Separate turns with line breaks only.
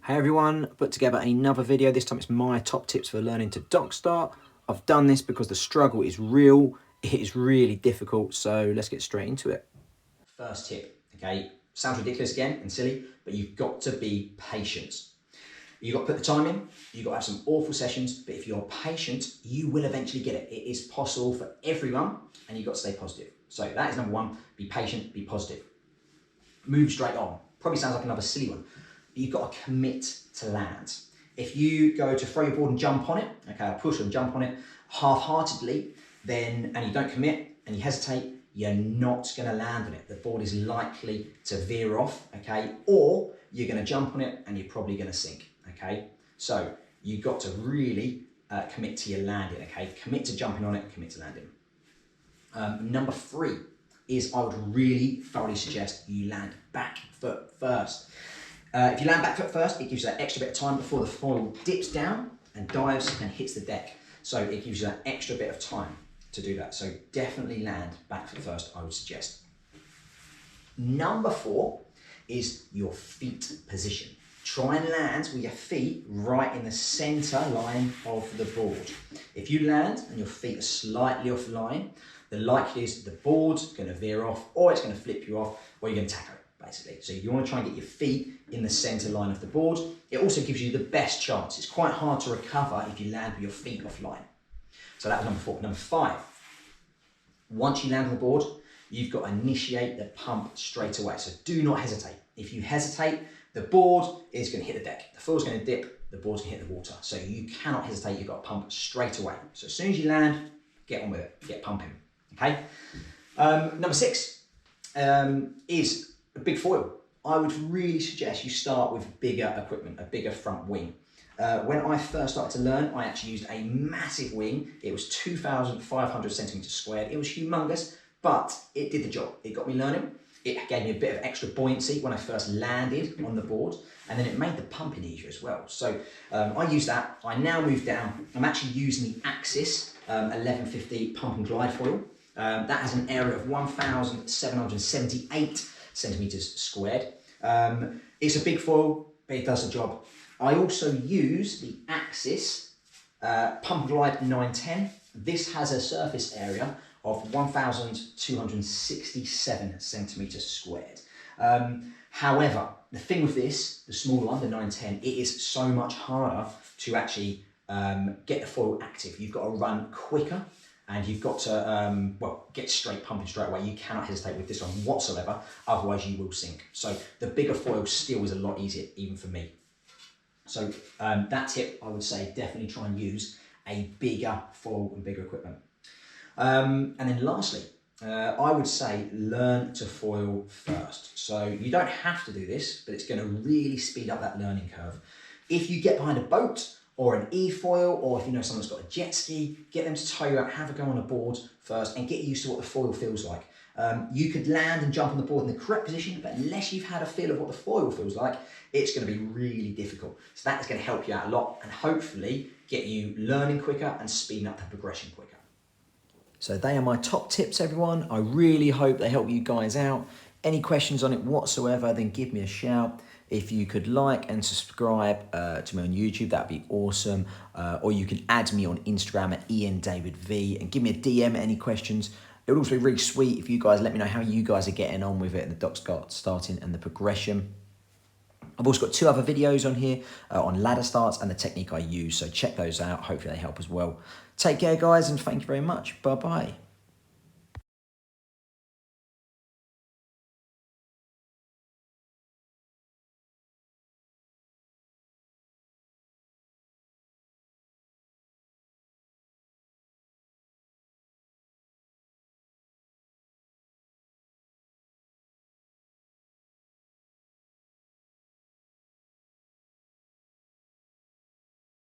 Hey everyone, put together another video. This time it's my top tips for learning to dock start. I've done this because the struggle is real. It is really difficult, so let's get straight into it. First tip, okay, sounds ridiculous again and silly, but you've got to be patient. You've got to put the time in, you've got to have some awful sessions, but if you're patient, you will eventually get it. It is possible for everyone, and you've got to stay positive. So that is number one, be patient, be positive. Move straight on. Probably sounds like another silly one. You've got to commit to land. If you go to throw your board and jump on it, okay, I'll push and jump on it half-heartedly, and you don't commit and you hesitate, you're not going to land on it. The board is likely to veer off, okay, or you're going to jump on it and you're probably going to sink, okay. So you've got to really commit to your landing, okay. Commit to jumping on it, commit to landing. Number three is I would really thoroughly suggest you land back foot first. If you land back foot first, it gives you that extra bit of time before the foil dips down and dives and hits the deck. So it gives you that extra bit of time to do that. So definitely land back foot first, I would suggest. Number four is your feet position. Try and land with your feet right in the center line of the board. If you land and your feet are slightly off line, the likelihood is the board's going to veer off, or it's going to flip you off, or you're going to tackle it, basically. So you want to try and get your feet in the center line of the board. It also gives you the best chance. It's quite hard to recover if you land with your feet offline. So that was number four. Number five, once you land on the board, you've got to initiate the pump straight away. So do not hesitate. If you hesitate, the board is going to hit the deck. The foil's going to dip, the board's going to hit the water. So you cannot hesitate. You've got to pump straight away. So as soon as you land, get on with it, get pumping. Okay. Number six is a big foil. I would really suggest you start with bigger equipment, a bigger front wing. When I first started to learn, I actually used a massive wing. It was 2,500 centimeters squared. It was humongous, but it did the job. It got me learning. It gave me a bit of extra buoyancy when I first landed on the board, and then it made the pumping easier as well. So I use that. I now moved down. I'm actually using the Axis 1150 pump and glide foil. That has an area of 1,778 centimeters squared. It's a big foil, but it does the job. I also use the Axis Pump and Glide 910. This has a surface area of 1,267 centimeters squared. However, the thing with this, the smaller one, the 910, it is so much harder to actually get the foil active. You've got to run quicker, and you've got to, get straight pumping straight away. You cannot hesitate with this one whatsoever, otherwise you will sink. So the bigger foil still is a lot easier, even for me. So that tip, I would say, definitely try and use a bigger foil and bigger equipment. And then lastly, I would say learn to foil first. So you don't have to do this, but it's going to really speed up that learning curve. If you get behind a boat, or an e-foil, or if you know someone's got a jet ski, get them to tow you out, have a go on a board first, and get used to what the foil feels like. You could land and jump on the board in the correct position, but unless you've had a feel of what the foil feels like, it's going to be really difficult. So that is going to help you out a lot, and hopefully get you learning quicker and speeding up the progression quicker. So they are my top tips, everyone. I really hope they help you guys out. Any questions on it whatsoever, then give me a shout. If you could like and subscribe to me on YouTube, that'd be awesome. Or you can add me on Instagram at IanDavidV and give me a DM any questions. It would also be really sweet if you guys let me know how you guys are getting on with it and the dock starting and the progression. I've also got two other videos on here on ladder starts and the technique I use. So check those out. Hopefully they help as well. Take care, guys, and thank you very much. Bye-bye.